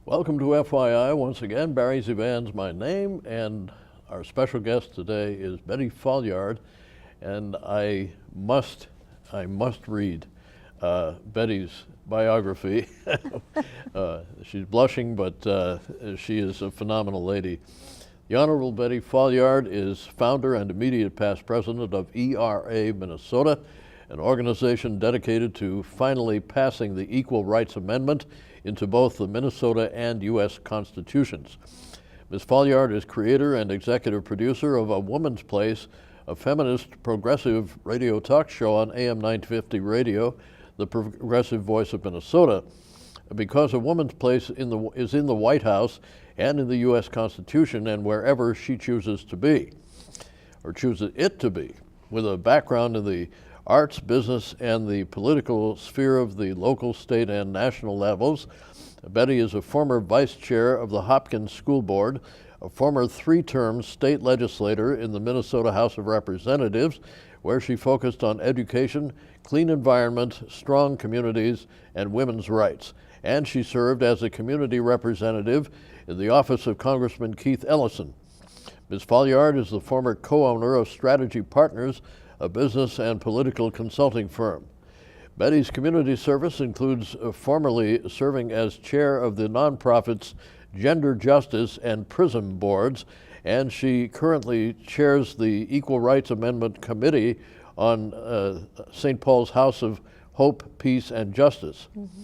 Welcome to FYI. Once again, Barry ZeVAN's my name, and our special guest today is Betty Folliard, and I must read Betty's biography. She's blushing, but she is a phenomenal lady. The Honorable Betty Folliard is founder and immediate past president of ERA Minnesota, an organization dedicated to finally passing the Equal Rights Amendment into both the Minnesota and U.S. constitutions. Ms. Folliard is creator and executive producer of A Woman's Place, a feminist progressive radio talk show on AM 950 radio, the progressive voice of Minnesota. Because A Woman's Place is in the White House and in the U.S. Constitution and wherever she chooses to be, or chooses it to be, with a background in the arts, business, and the political sphere of the local, state, and national levels. Betty is a former vice chair of the Hopkins School Board, a former three-term state legislator in the Minnesota House of Representatives, where she focused on education, clean environment, strong communities, and women's rights. And she served as a community representative in the office of Congressman Keith Ellison. Ms. Folliard is the former co-owner of Strategy Partners, a business and political consulting firm. Betty's community service includes formerly serving as chair of the nonprofits Gender Justice and PRISM boards, and she currently chairs the Equal Rights Amendment Committee on St. Paul's House of Hope, Peace, and Justice. Mm-hmm.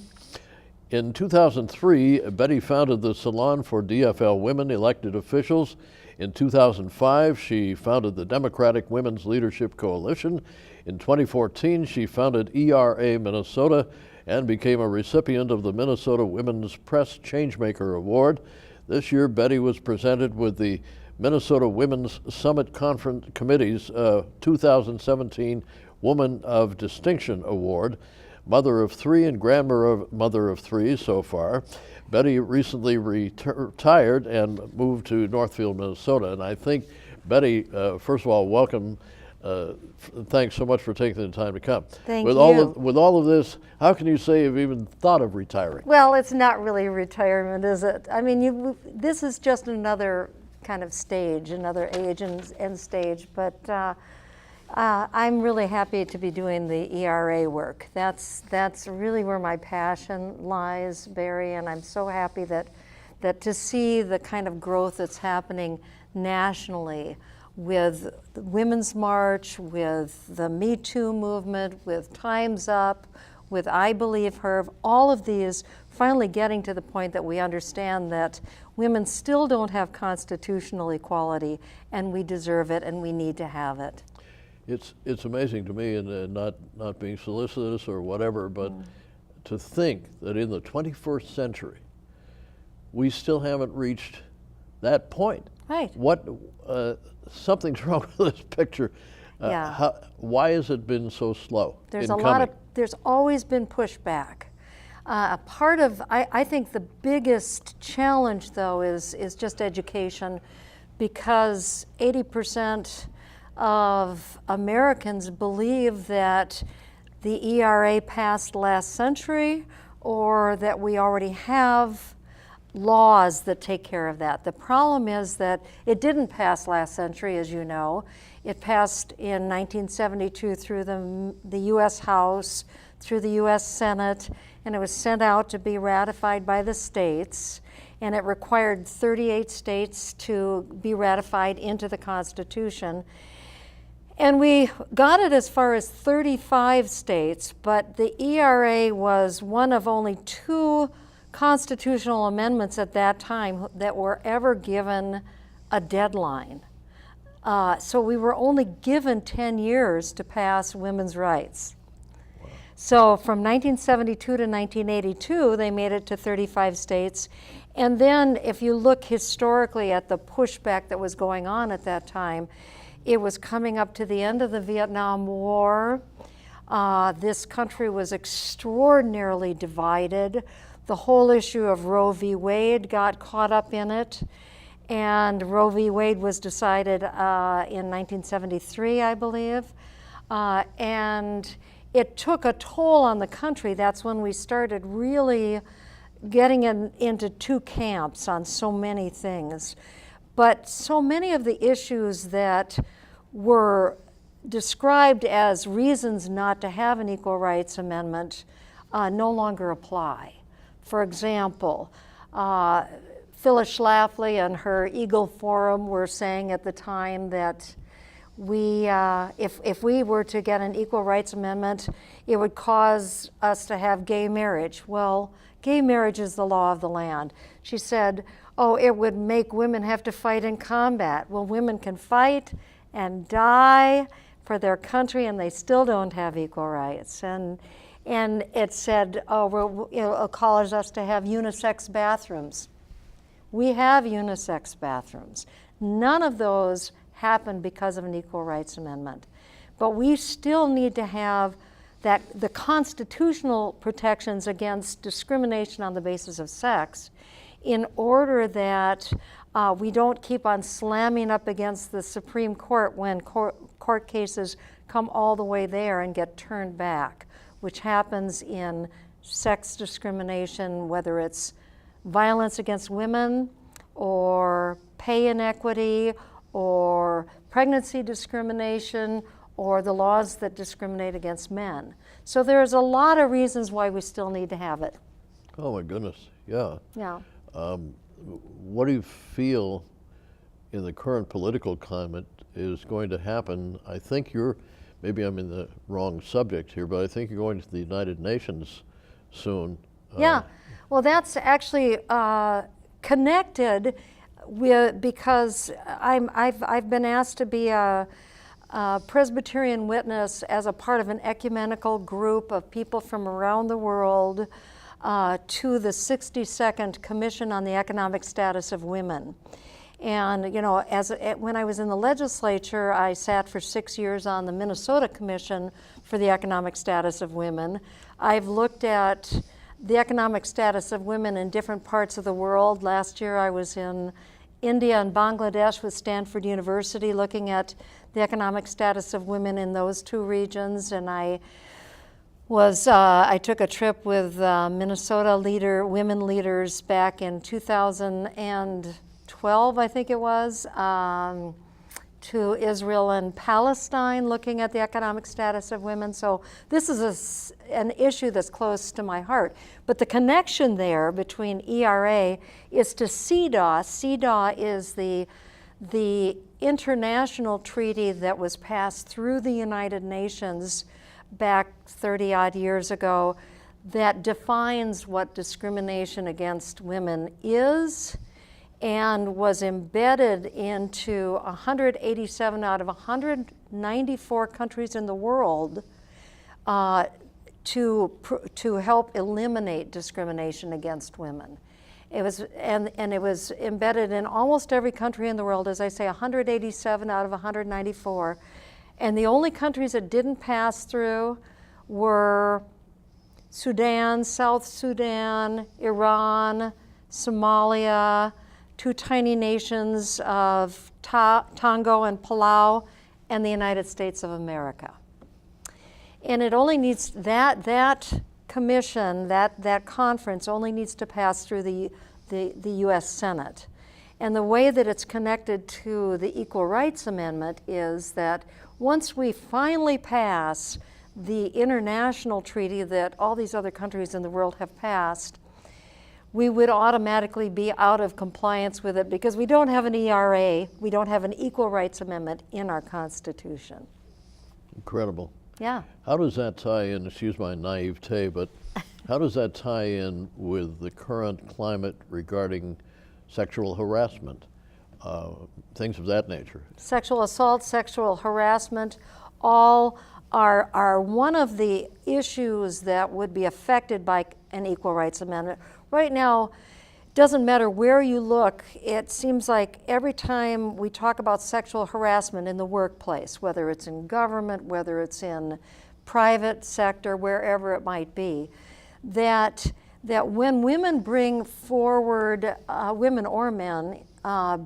In 2003, Betty founded the Salon for DFL Women Elected Officials. In 2005, she founded the Democratic Women's Leadership Coalition. In 2014, she founded ERA Minnesota and became a recipient of the Minnesota Women's Press Changemaker Award. This year, Betty was presented with the Minnesota Women's Summit Conference Committee's 2017 Woman of Distinction Award. Mother of three and grandmother of three so far. Betty recently retired and moved to Northfield, Minnesota. And I think, Betty, first of all, welcome. Thanks so much for taking the time to come. Thank you. With all of this, how can you say you've even thought of retiring? Well, it's not really retirement, is it? I mean, this is just another kind of stage, another age and stage. But I'm really happy to be doing the ERA work. That's really where my passion lies, Barry, and I'm so happy that to see the kind of growth that's happening nationally with the Women's March, with the Me Too movement, with Time's Up, with I Believe Her, all of these finally getting to the point that we understand that women still don't have constitutional equality, and we deserve it, and we need to have it. It's amazing to me, and not being solicitous or whatever, but to think that in the 21st century, we still haven't reached that point. Right. Something's wrong with this picture. Yeah. Why has it been so slow? There's there's always been pushback. I think the biggest challenge, though, is just education, because 80% of Americans believe that the ERA passed last century, or that we already have laws that take care of that. The problem is that it didn't pass last century, as you know. It passed in 1972 through the U.S. House, through the U.S. Senate, and it was sent out to be ratified by the states. And it required 38 states to be ratified into the Constitution. And we got it as far as 35 states, but the ERA was one of only 2 constitutional amendments at that time that were ever given a deadline. So we were only given 10 years to pass women's rights. Wow. So from 1972 to 1982, they made it to 35 states. And then if you look historically at the pushback that was going on at that time, it was coming up to the end of the Vietnam War. This country was extraordinarily divided. The whole issue of Roe v. Wade got caught up in it. And Roe v. Wade was decided in 1973, I believe. And it took a toll on the country. That's when we started really getting into two camps on so many things. But so many of the issues that were described as reasons not to have an Equal Rights Amendment no longer apply. For example, Phyllis Schlafly and her Eagle Forum were saying at the time that if we were to get an Equal Rights Amendment, it would cause us to have gay marriage. Well, gay marriage is the law of the land. She said, oh, it would make women have to fight in combat. Well, women can fight and die for their country, and they still don't have equal rights. And it said, oh, well, it calls us to have unisex bathrooms. We have unisex bathrooms. None of those happened because of an Equal Rights Amendment. But we still need to have the constitutional protections against discrimination on the basis of sex in order that we don't keep on slamming up against the Supreme Court when court cases come all the way there and get turned back, which happens in sex discrimination, whether it's violence against women or pay inequity or pregnancy discrimination or the laws that discriminate against men. So there's a lot of reasons why we still need to have it. Oh my goodness, yeah. Yeah. What do you feel in the current political climate is going to happen? I think maybe I'm in the wrong subject here, but I think you're going to the United Nations soon. Yeah, well that's actually connected because I've been asked to be a Presbyterian witness as a part of an ecumenical group of people from around the world to the 62nd Commission on the Economic Status of Women. And you know, when I was in the legislature, I sat for 6 years on the Minnesota Commission for the Economic Status of Women. I've looked at the economic status of women in different parts of the world. Last year I was in India and Bangladesh with Stanford University looking at the economic status of women in those two regions, and I took a trip with Minnesota women leaders back in 2012, I think it was, to Israel and Palestine, looking at the economic status of women. So this is an issue that's close to my heart. But the connection there between ERA is to CEDAW. CEDAW is the international treaty that was passed through the United Nations back 30-odd years ago that defines what discrimination against women is and was embedded into 187 out of 194 countries in the world to help eliminate discrimination against women. It was it was embedded in almost every country in the world, as I say, 187 out of 194. And the only countries that didn't pass through were Sudan, South Sudan, Iran, Somalia, two tiny nations of Tonga and Palau, and the United States of America. And it only needs that commission, that conference only needs to pass through the US Senate. And the way that it's connected to the Equal Rights Amendment is that once we finally pass the international treaty that all these other countries in the world have passed, we would automatically be out of compliance with it because we don't have an ERA, we don't have an Equal Rights Amendment in our Constitution. Incredible. Yeah. How does that tie in, excuse my naivete, but how does that tie in with the current climate regarding sexual harassment, things of that nature? Sexual assault, sexual harassment, all are one of the issues that would be affected by an Equal Rights Amendment. Right now, it doesn't matter where you look, it seems like every time we talk about sexual harassment in the workplace, whether it's in government, whether it's in private sector, wherever it might be, that when women bring forward, women or men,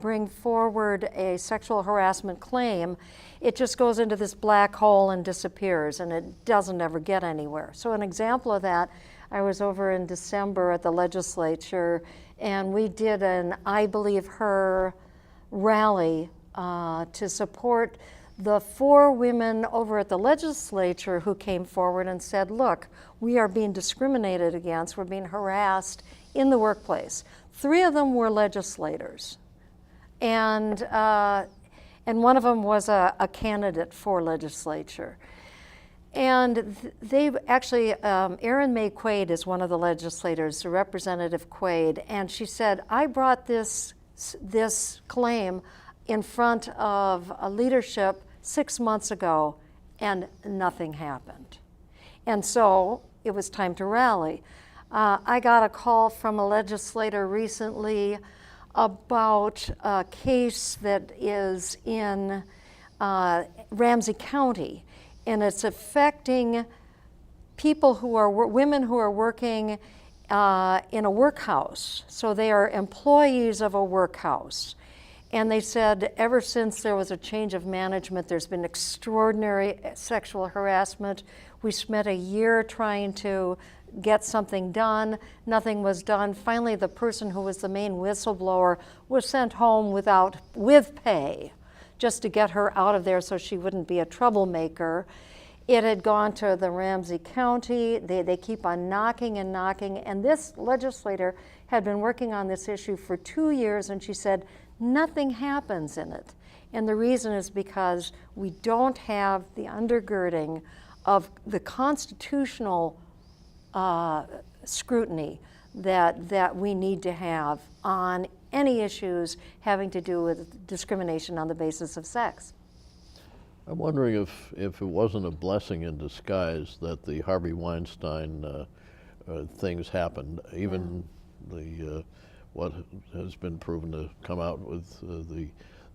bring forward a sexual harassment claim, it just goes into this black hole and disappears, and it doesn't ever get anywhere. So an example of that, I was over in December at the legislature, and we did an I Believe Her rally to support the 4 women over at the legislature who came forward and said, look, we are being discriminated against, we're being harassed in the workplace. 3 of them were legislators, and one of them was a candidate for legislature. And they actually, Erin May Quaid is one of the legislators, Representative Quaid, and she said, I brought this claim in front of a leadership 6 months ago, and nothing happened. And so it was time to rally. I got a call from a legislator recently about a case that is in Ramsey County, and it's affecting people who are women who are working in a workhouse. So they are employees of a workhouse. And they said ever since there was a change of management, there's been extraordinary sexual harassment. We spent a year trying to get something done. Nothing was done. Finally, the person who was the main whistleblower was sent home with pay, just to get her out of there so she wouldn't be a troublemaker. It had gone to the Ramsey County. They keep on knocking and knocking. And this legislator had been working on this issue for 2 years, and she said, nothing happens in it. And the reason is because we don't have the undergirding of the constitutional scrutiny that we need to have on any issues having to do with discrimination on the basis of sex. I'm wondering if it wasn't a blessing in disguise that the Harvey Weinstein things happened, even the what has been proven to come out with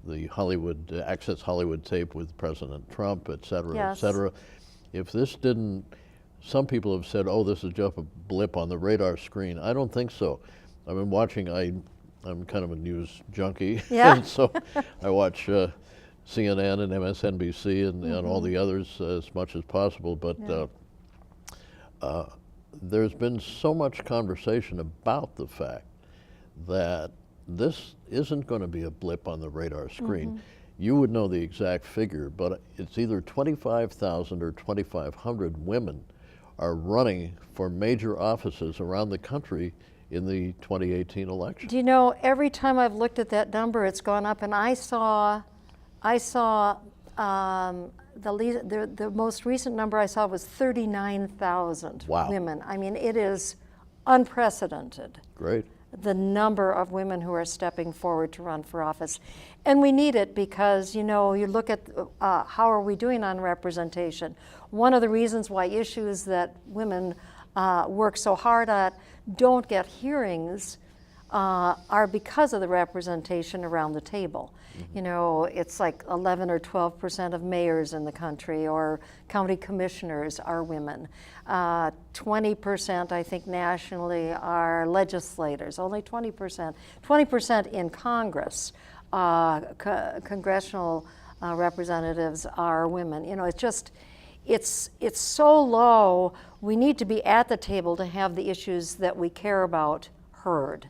the Hollywood Access Hollywood tape with President Trump, et cetera, Yes. et cetera. If this didn't, some people have said, oh, this is just a blip on the radar screen. I don't think so. I've been watching, I'm kind of a news junkie, Yeah. and so I watch CNN and MSNBC and all the others as much as possible, but there's been so much conversation about the fact that this isn't going to be a blip on the radar screen. You would know the exact figure, but it's either 25,000 or 2,500 women are running for major offices around the country in the 2018 election. Do you know, every time I've looked at that number, it's gone up, and I saw the most recent number I saw was 39,000 Wow. women. I mean, it is unprecedented. Great. The number of women who are stepping forward to run for office. And we need it because, you know, you look at how are we doing on representation. One of the reasons why issues that women work so hard at don't get hearings are because of the representation around the table. You know, it's like 11 or 12% of mayors in the country or county commissioners are women. 20%, I think, nationally are legislators, only 20%. 20% in Congress, congressional representatives are women. You know, it's just, it's so low. We need to be at the table to have the issues that we care about heard.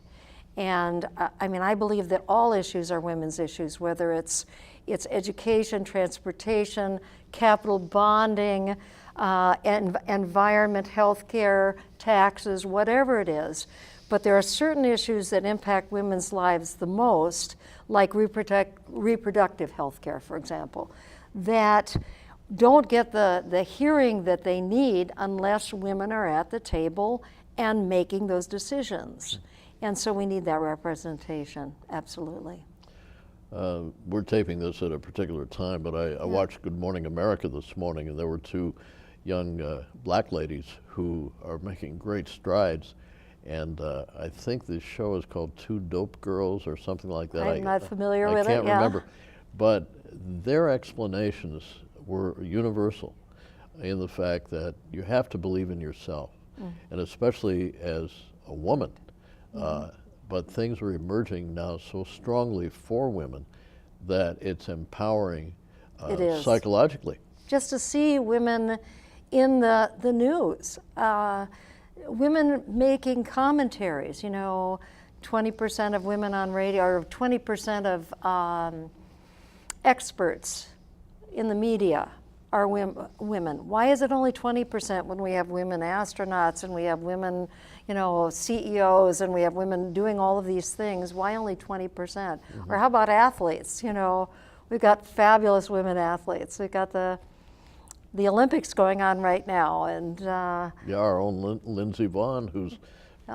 And I mean, I believe that all issues are women's issues, whether it's education, transportation, capital bonding, environment, healthcare, taxes, whatever it is. But there are certain issues that impact women's lives the most, like reproductive health care, for example, that don't get the hearing that they need unless women are at the table and making those decisions. And so we need that representation, absolutely. We're taping this at a particular time, but I watched Good Morning America this morning, and there were 2 young black ladies who are making great strides. And I think this show is called Two Dope Girls or something like that. I'm not familiar with it. I can't remember. But their explanations were universal in the fact that you have to believe in yourself, and especially as a woman. But things are emerging now so strongly for women that it's empowering It is. psychologically. Just to see women in the news. women making commentaries, 20% of women on radio, or 20% of experts in the media are women. Why is it only 20% when we have women astronauts and we have women, CEOs, and we have women doing all of these things? Why only 20%? Mm-hmm. Or how about athletes? We've got fabulous women athletes. We've got the Olympics going on right now, and our own Lindsey Vonn, who's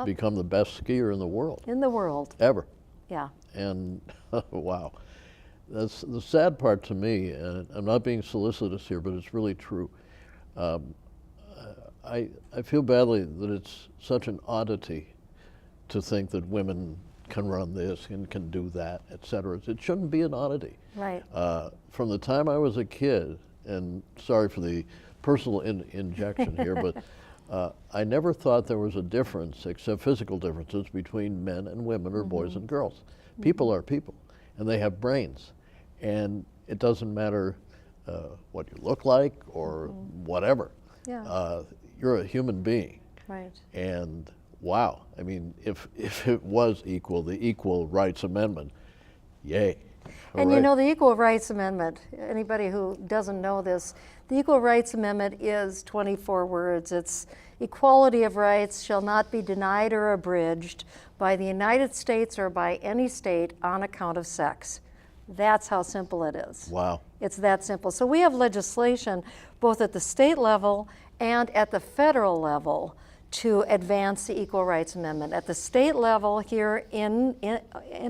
become the best skier in the world. Ever. Yeah. And wow. That's the sad part to me, and I'm not being solicitous here, but it's really true. I feel badly that it's such an oddity to think that women can run this and can do that, et cetera. It shouldn't be an oddity. Right. From the time I was a kid, and sorry for the personal injection here, but I never thought there was a difference, except physical differences, between men and women or boys and girls. People are people, and they have brains. And it doesn't matter what you look like or whatever. Yeah. You're a human being. Right. And wow, I mean, if it was equal, the Equal Rights Amendment, yay. And the Equal Rights Amendment, anybody who doesn't know this, the Equal Rights Amendment is 24 words. It's equality of rights shall not be denied or abridged by the United States or by any state on account of sex. That's how simple it is. Wow. It's that simple. So we have legislation both at the state level and at the federal level to advance the Equal Rights Amendment. At the state level here in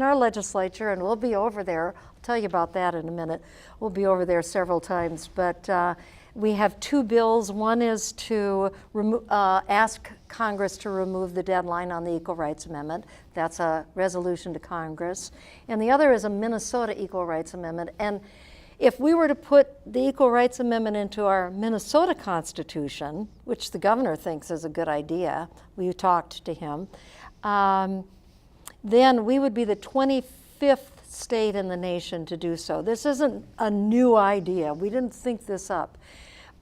our legislature, and we'll be over there, I'll tell you about that in a minute, we'll be over there several times, but we have two bills. One is to ask Congress to remove the deadline on the Equal Rights Amendment. That's a resolution to Congress. And the other is a Minnesota Equal Rights Amendment. And if we were to put the Equal Rights Amendment into our Minnesota Constitution, which the governor thinks is a good idea, we talked to him, then we would be the 25th state in the nation to do so. This isn't a new idea. We didn't think this up.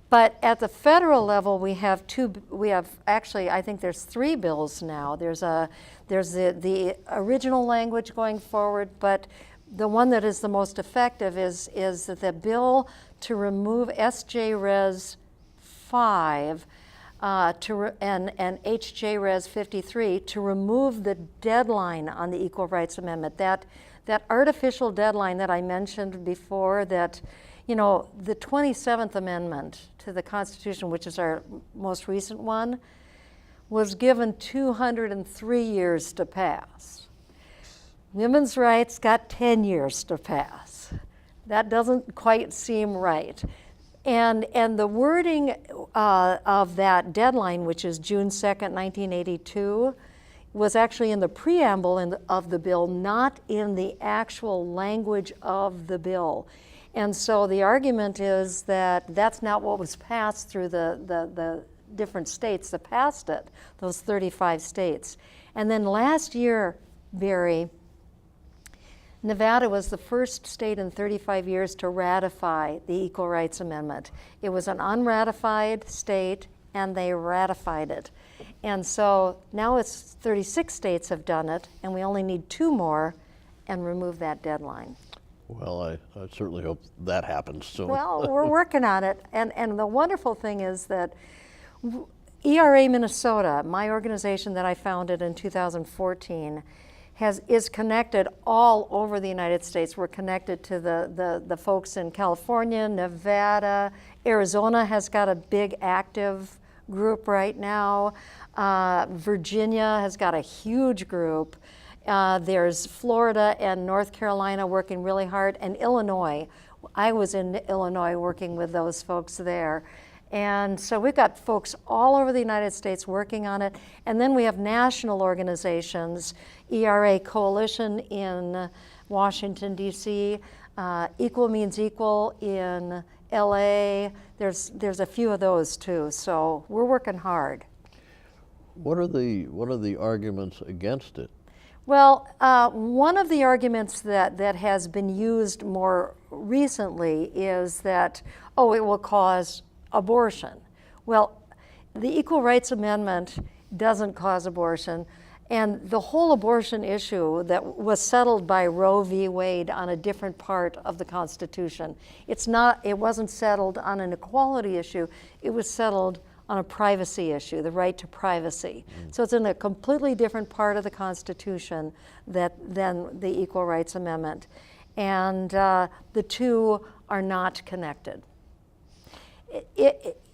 But at the federal level, we have actually, I think there's 3 bills now. There's the original language going forward, but the one that is the most effective is the bill to remove SJ Res 5 and HJ Res 53 to remove the deadline on the Equal Rights Amendment. That artificial deadline that I mentioned before, that the 27th Amendment to the Constitution, which is our most recent one, was given 203 years to pass. Women's rights got 10 years to pass. That doesn't quite seem right. And the wording of that deadline, which is June 2nd, 1982, was actually in the preamble of the bill, not in the actual language of the bill. And so the argument is that that's not what was passed through the different states that passed it, those 35 states. And then last year, Barry, Nevada was the first state in 35 years to ratify the Equal Rights Amendment. It was an unratified state, and they ratified it. And so now it's 36 states have done it, and we only need 2 more and remove that deadline. Well, I certainly hope that happens soon. Well, we're working on it. And the wonderful thing is that ERA Minnesota, my organization that I founded in 2014, is connected all over the United States. We're connected to the folks in California, Nevada, Arizona has got a big active group right now. Virginia has got a huge group. There's Florida and North Carolina working really hard, and Illinois. I was in Illinois working with those folks there. And so we've got folks all over the United States working on it. And then we have national organizations, ERA Coalition in Washington, D.C., Equal Means Equal in LA. There's a few of those too. So we're working hard. What are the arguments against it? Well, one of the arguments that has been used more recently is that, it will cause abortion. Well, the Equal Rights Amendment doesn't cause abortion. And the whole abortion issue that was settled by Roe v. Wade on a different part of the Constitution. It wasn't settled on an equality issue, it was settled on a privacy issue, the right to privacy. So it's in a completely different part of the Constitution than the Equal Rights Amendment. And the two are not connected.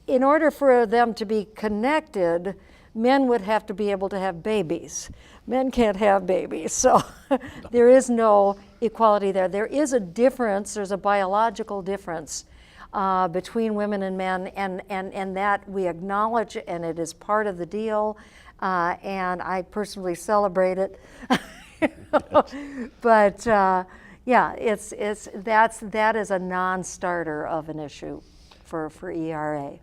In order for them to be connected, men would have to be able to have babies. Men can't have babies, so there is no equality there. There is a difference, there's a biological difference between women and men, and that we acknowledge, and it is part of the deal, and I personally celebrate it. But yeah, that is a non-starter of an issue for ERA.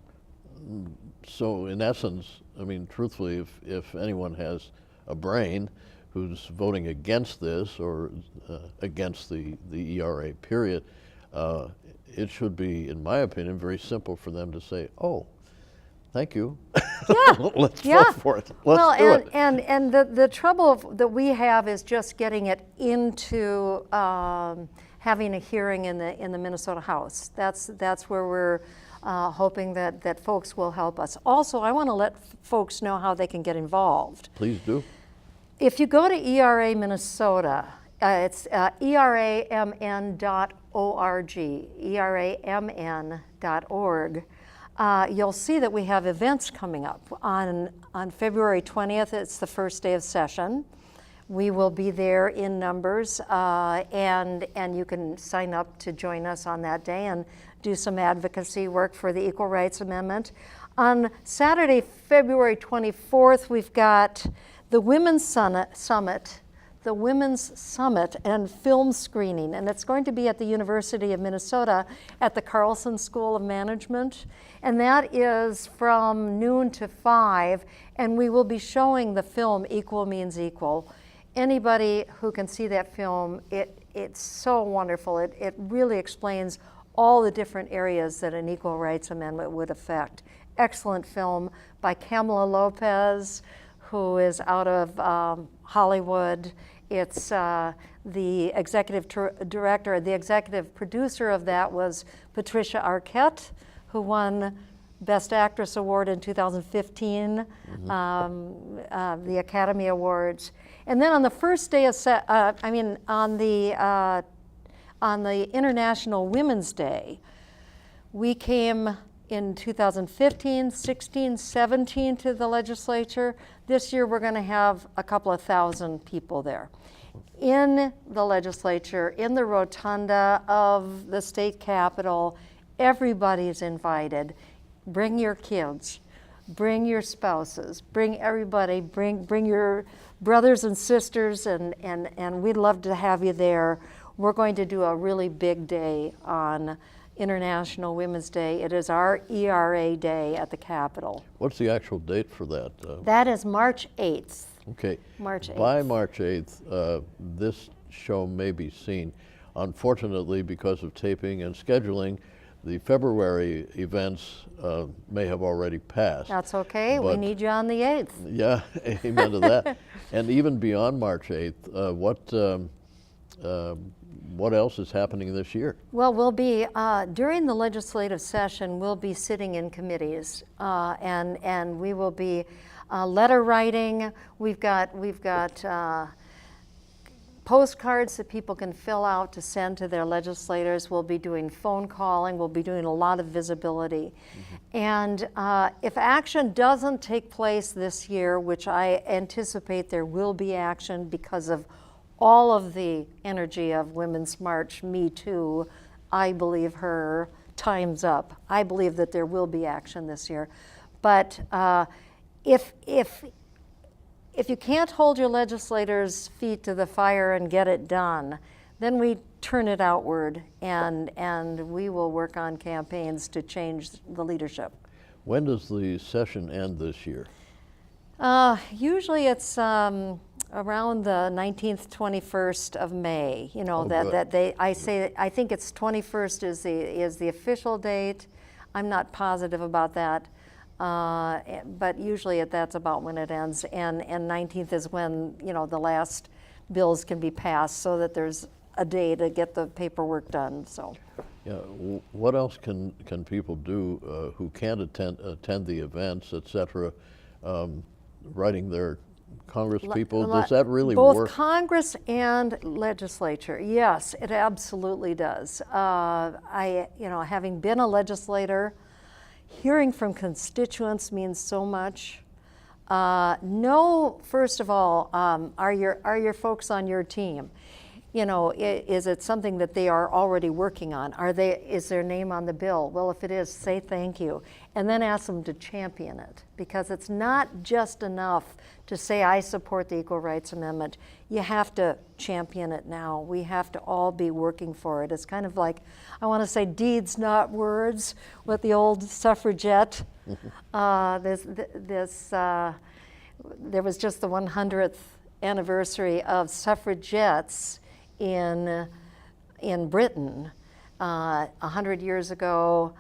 So in essence, I mean, truthfully, if anyone has a brain who's voting against this or against the ERA period, it should be, in my opinion, very simple for them to say, oh, thank you. Yeah. Let's vote for it. Let's do it. And the trouble that we have is just getting it into having a hearing in the Minnesota House. That's where we're hoping that folks will help us. Also, I want to let folks know how they can get involved. Please do. If you go to ERA Minnesota, it's eramn.org, eramn.org. You'll see that we have events coming up. On February 20th, it's the first day of session. We will be there in numbers, and you can sign up to join us on that day and do some advocacy work for the Equal Rights Amendment. On Saturday, February 24th, we've got the Women's Summit and film screening, and it's going to be at the University of Minnesota at the Carlson School of Management, and that is from noon to 5, and we will be showing the film Equal Means Equal. Anybody who can see that film, it's so wonderful. It really explains all the different areas that an Equal Rights Amendment would affect. Excellent film by Kamala Lopez, who is out of Hollywood. It's the executive director, the executive producer of that was Patricia Arquette, who won Best Actress Award in 2015, the Academy Awards. And then on the first day of, on the International Women's Day, we came in 2015, 16, 17 to the legislature. This year we're going to have a couple of thousand people there. In the legislature, in the rotunda of the state capitol, everybody's invited. Bring your kids, bring your spouses, bring everybody, bring your brothers and sisters, and we'd love to have you there. We're going to do a really big day on International Women's Day. It is our ERA Day at the Capitol. What's the actual date for that? That is March 8th. Okay. March 8th. By March 8th, this show may be seen. Unfortunately, because of taping and scheduling, the February events may have already passed. That's okay. We need you on the 8th. Yeah, amen to that. And even beyond March 8th, what else is happening this year? Well, we'll be, during the legislative session, we'll be sitting in committees, and we will be letter writing. We've got postcards that people can fill out to send to their legislators. We'll be doing phone calling. We'll be doing a lot of visibility. And if action doesn't take place this year, which I anticipate there will be action because of all of the energy of Women's March, Me Too, I believe her, Time's Up. I believe that there will be action this year. But if you can't hold your legislators' feet to the fire and get it done, then we turn it outward, and we will work on campaigns to change the leadership. When does the session end this year? Usually it's around the 19th, 21st of May. You know, I think it's 21st is the official date. I'm not positive about that. But usually that's about when it ends. And 19th is when, you know, the last bills can be passed so that there's a day to get the paperwork done, so. Yeah, what else can people do who can't attend the events, et cetera, writing their Congress people? Does that really both work? Both Congress and legislature, yes, it absolutely does. You know, having been a legislator, hearing from constituents means so much. Know, first of all, are your folks on your team? You know, is it something that they are already working on? Is their name on the bill? Well, if it is, say thank you. And then ask them to champion it. Because it's not just enough to say, I support the Equal Rights Amendment. You have to champion it now. We have to all be working for it. It's kind of like, I want to say deeds, not words, with the old suffragette. There was just the 100th anniversary of suffragettes in Britain. 100 years ago,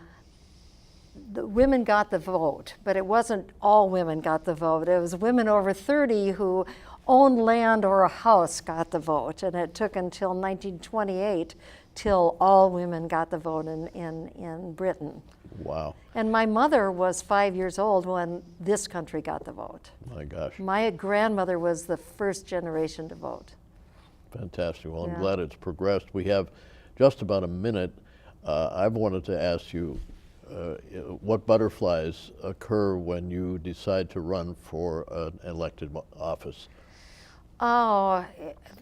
the women got the vote, but it wasn't all women got the vote. It was women over 30 who owned land or a house got the vote, and it took until 1928 till all women got the vote in Britain. Wow. And my mother was 5 years old when this country got the vote. My gosh. My grandmother was the first generation to vote. Fantastic. Well, Yeah. I'm glad it's progressed. We have just about a minute. I've wanted to ask you what butterflies occur when you decide to run for an elected office? Oh,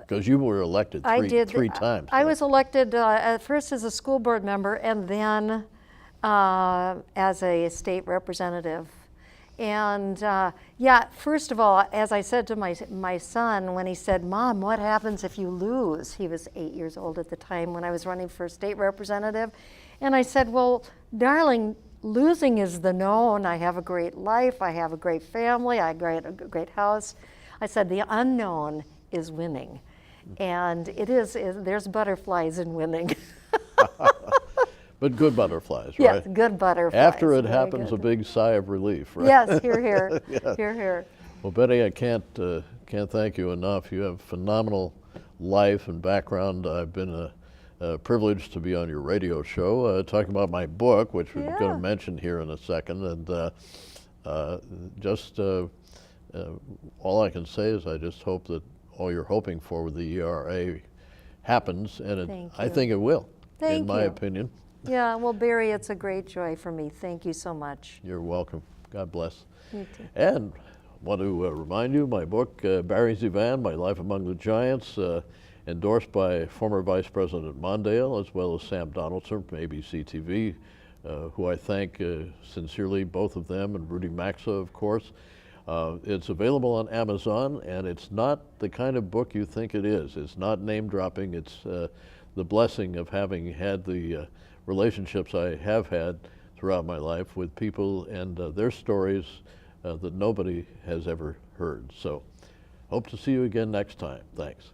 Because you were elected three times. I was elected at first as a school board member and then as a state representative. And yeah, first of all, as I said to my son when he said, Mom, what happens if you lose? He was 8 years old at the time when I was running for state representative. And I said, well, darling, losing is the known. I have a great life. I have a great family. I have a great house. I said, the unknown is winning. And there's butterflies in winning. But good butterflies, right? Yes, good butterflies. After it Very happens, good. a big sigh of relief, right? Yes, hear, hear. Yeah. Hear, hear. Well, Betty, I can't thank you enough. You have phenomenal life and background. I've been privileged to be on your radio show talking about my book, which we're going to mention here in a second. And all I can say is I just hope that all you're hoping for with the ERA happens, and I think it will, in my opinion. Yeah, well, Barry, it's a great joy for me. Thank you so much. You're welcome. God bless. You too. And want to remind you, my book, Barry ZeVAN, My Life Among the Giants, endorsed by former Vice President Mondale, as well as Sam Donaldson from ABC TV, who I thank sincerely, both of them, and Rudy Maxa, of course. It's available on Amazon, and it's not the kind of book you think it is. It's not name-dropping. It's the blessing of having had the relationships I have had throughout my life with people and their stories that nobody has ever heard. So, hope to see you again next time. Thanks.